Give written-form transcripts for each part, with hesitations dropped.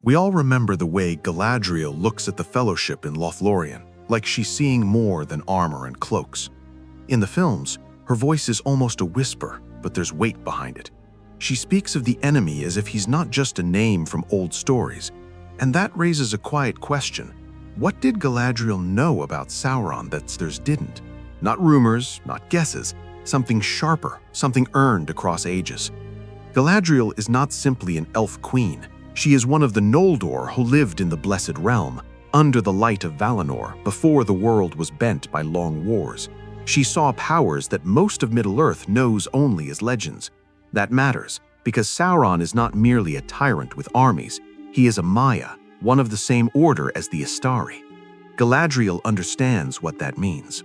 We all remember the way Galadriel looks at the Fellowship in Lothlórien, like she's seeing more than armor and cloaks. In the films, her voice is almost a whisper, but there's weight behind it. She speaks of the enemy as if he's not just a name from old stories, and that raises a quiet question. What did Galadriel know about Sauron that others didn't? Not rumors, not guesses, something sharper, something earned across ages. Galadriel is not simply an elf queen. She is one of the Noldor who lived in the Blessed Realm, under the light of Valinor, before the world was bent by long wars. She saw powers that most of Middle-earth knows only as legends. That matters, because Sauron is not merely a tyrant with armies. He is a Maia, one of the same order as the Istari. Galadriel understands what that means.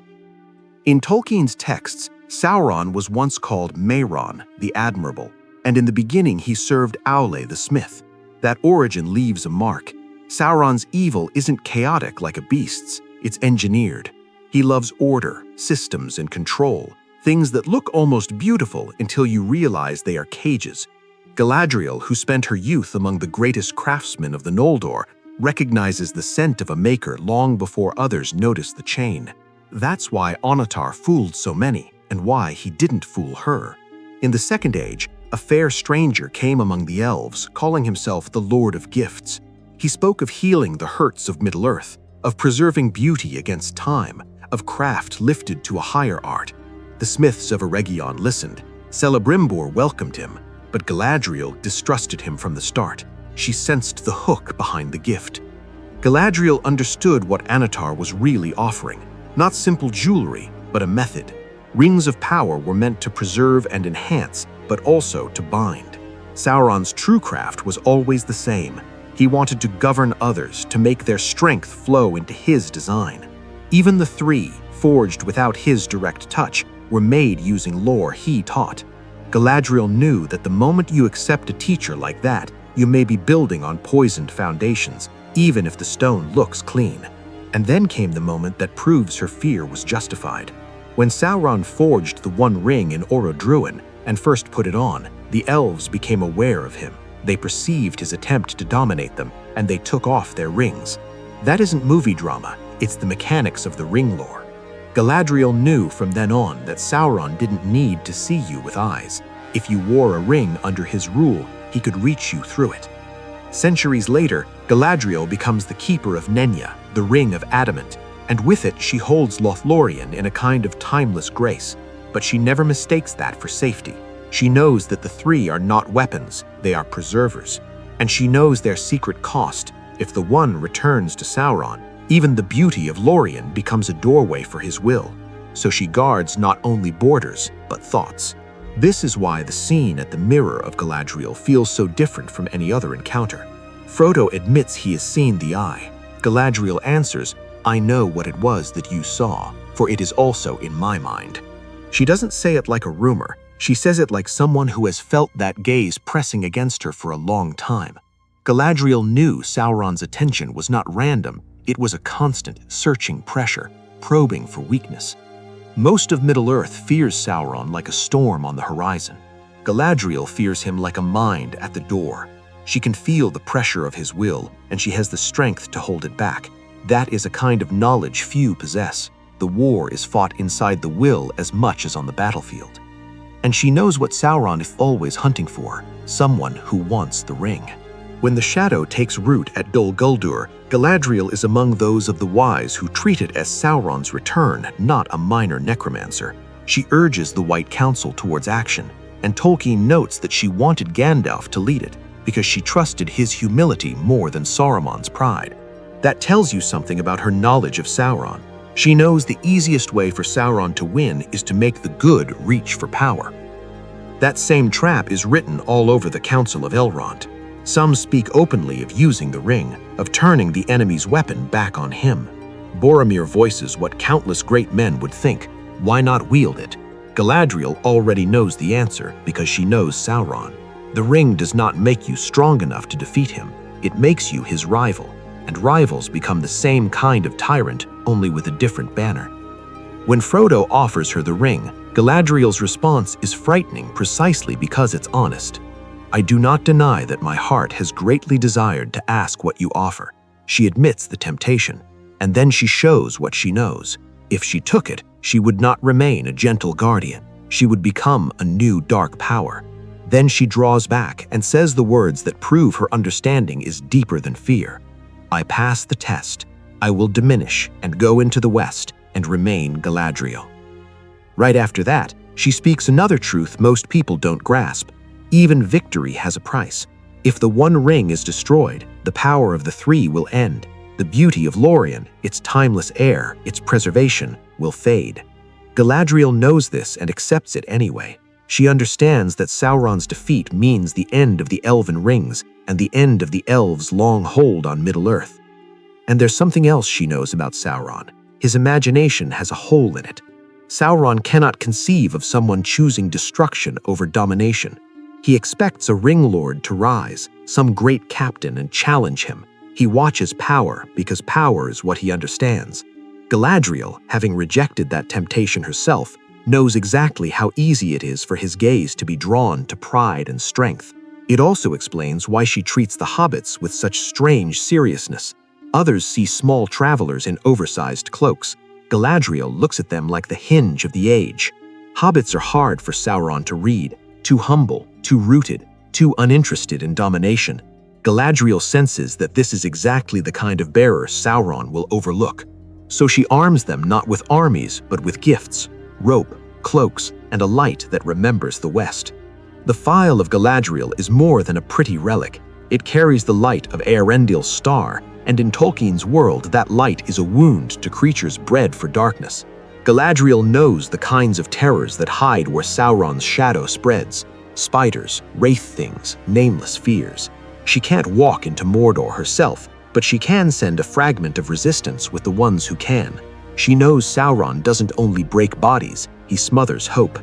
In Tolkien's texts, Sauron was once called Mehron, the Admirable, and in the beginning he served Aule the Smith. That origin leaves a mark. Sauron's evil isn't chaotic like a beast's, it's engineered. He loves order, systems, and control, things that look almost beautiful until you realize they are cages. Galadriel, who spent her youth among the greatest craftsmen of the Noldor, recognizes the scent of a maker long before others notice the chain. That's why Annatar fooled so many, and why he didn't fool her. In the Second Age, a fair stranger came among the elves, calling himself the Lord of Gifts. He spoke of healing the hurts of Middle-earth, of preserving beauty against time, of craft lifted to a higher art. The smiths of Eregion listened. Celebrimbor welcomed him, but Galadriel distrusted him from the start. She sensed the hook behind the gift. Galadriel understood what Annatar was really offering. Not simple jewelry, but a method. Rings of power were meant to preserve and enhance, but also to bind. Sauron's true craft was always the same. He wanted to govern others, to make their strength flow into his design. Even the three, forged without his direct touch, were made using lore he taught. Galadriel knew that the moment you accept a teacher like that, you may be building on poisoned foundations, even if the stone looks clean. And then came the moment that proves her fear was justified. When Sauron forged the One Ring in Orodruin and first put it on, the elves became aware of him. They perceived his attempt to dominate them, and they took off their rings. That isn't movie drama, it's the mechanics of the ring lore. Galadriel knew from then on that Sauron didn't need to see you with eyes. If you wore a ring under his rule, he could reach you through it. Centuries later, Galadriel becomes the keeper of Nenya, the Ring of Adamant, and with it she holds Lothlórien in a kind of timeless grace. But she never mistakes that for safety. She knows that the three are not weapons, they are preservers. And she knows their secret cost. If the one returns to Sauron, even the beauty of Lórien becomes a doorway for his will. So she guards not only borders, but thoughts. This is why the scene at the Mirror of Galadriel feels so different from any other encounter. Frodo admits he has seen the eye. Galadriel answers, "I know what it was that you saw, for it is also in my mind." She doesn't say it like a rumor. She says it like someone who has felt that gaze pressing against her for a long time. Galadriel knew Sauron's attention was not random. It was a constant, searching pressure, probing for weakness. Most of Middle-earth fears Sauron like a storm on the horizon. Galadriel fears him like a mind at the door. She can feel the pressure of his will, and she has the strength to hold it back. That is a kind of knowledge few possess. The war is fought inside the will as much as on the battlefield. And she knows what Sauron is always hunting for, someone who wants the ring. When the shadow takes root at Dol Guldur, Galadriel is among those of the wise who treat it as Sauron's return, not a minor necromancer. She urges the White Council towards action, and Tolkien notes that she wanted Gandalf to lead it because she trusted his humility more than Saruman's pride. That tells you something about her knowledge of Sauron. She knows the easiest way for Sauron to win is to make the good reach for power. That same trap is written all over the Council of Elrond. Some speak openly of using the ring, of turning the enemy's weapon back on him. Boromir voices what countless great men would think. Why not wield it? Galadriel already knows the answer because she knows Sauron. The ring does not make you strong enough to defeat him. It makes you his rival, and rivals become the same kind of tyrant, only with a different banner. When Frodo offers her the ring, Galadriel's response is frightening precisely because it's honest. I do not deny that my heart has greatly desired to ask what you offer. She admits the temptation, and then she shows what she knows. If she took it, she would not remain a gentle guardian. She would become a new dark power. Then she draws back and says the words that prove her understanding is deeper than fear. I pass the test. I will diminish and go into the west and remain Galadriel. Right after that, she speaks another truth most people don't grasp. Even victory has a price. If the one ring is destroyed, the power of the three will end. The beauty of Lórien, its timeless air, its preservation, will fade. Galadriel knows this and accepts it anyway. She understands that Sauron's defeat means the end of the elven rings and the end of the elves' long hold on Middle-earth. And there's something else she knows about Sauron. His imagination has a hole in it. Sauron cannot conceive of someone choosing destruction over domination. He expects a ring lord to rise, some great captain, and challenge him. He watches power because power is what he understands. Galadriel, having rejected that temptation herself, knows exactly how easy it is for his gaze to be drawn to pride and strength. It also explains why she treats the hobbits with such strange seriousness. Others see small travelers in oversized cloaks. Galadriel looks at them like the hinge of the age. Hobbits are hard for Sauron to read, too humble, too rooted, too uninterested in domination. Galadriel senses that this is exactly the kind of bearer Sauron will overlook. So she arms them not with armies, but with gifts, rope, cloaks, and a light that remembers the West. The phial of Galadriel is more than a pretty relic. It carries the light of Eärendil's star, and in Tolkien's world, that light is a wound to creatures bred for darkness. Galadriel knows the kinds of terrors that hide where Sauron's shadow spreads. Spiders, wraith things, nameless fears. She can't walk into Mordor herself, but she can send a fragment of resistance with the ones who can. She knows Sauron doesn't only break bodies, he smothers hope.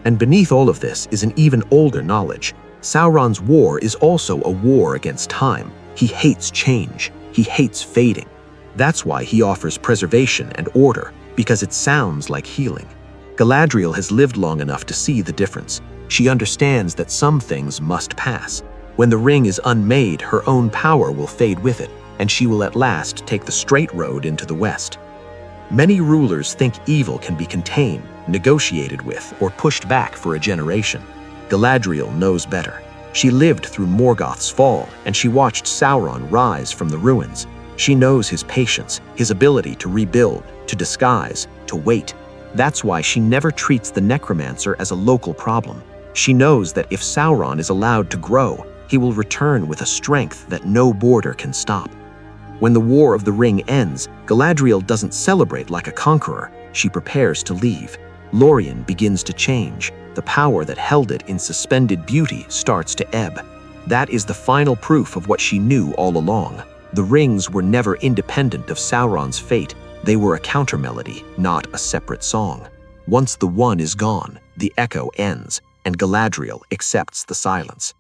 And beneath all of this is an even older knowledge. Sauron's war is also a war against time. He hates change. He hates fading. That's why he offers preservation and order, because it sounds like healing. Galadriel has lived long enough to see the difference. She understands that some things must pass. When the ring is unmade, her own power will fade with it, and she will at last take the straight road into the West. Many rulers think evil can be contained, negotiated with, or pushed back for a generation. Galadriel knows better. She lived through Morgoth's fall, and she watched Sauron rise from the ruins. She knows his patience, his ability to rebuild, to disguise, to wait. That's why she never treats the necromancer as a local problem. She knows that if Sauron is allowed to grow, he will return with a strength that no border can stop. When the War of the Ring ends, Galadriel doesn't celebrate like a conqueror. She prepares to leave. Lórien begins to change. The power that held it in suspended beauty starts to ebb. That is the final proof of what she knew all along. The rings were never independent of Sauron's fate. They were a countermelody, not a separate song. Once the one is gone, the echo ends, and Galadriel accepts the silence.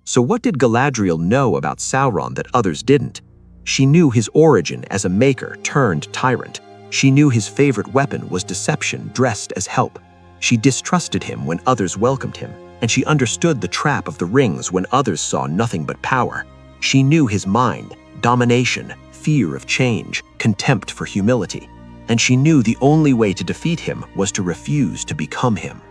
So what did Galadriel know about Sauron that others didn't? She knew his origin as a maker turned tyrant. She knew his favorite weapon was deception dressed as help. She distrusted him when others welcomed him, and she understood the trap of the rings when others saw nothing but power. She knew his mind, domination, fear of change, contempt for humility, and she knew the only way to defeat him was to refuse to become him.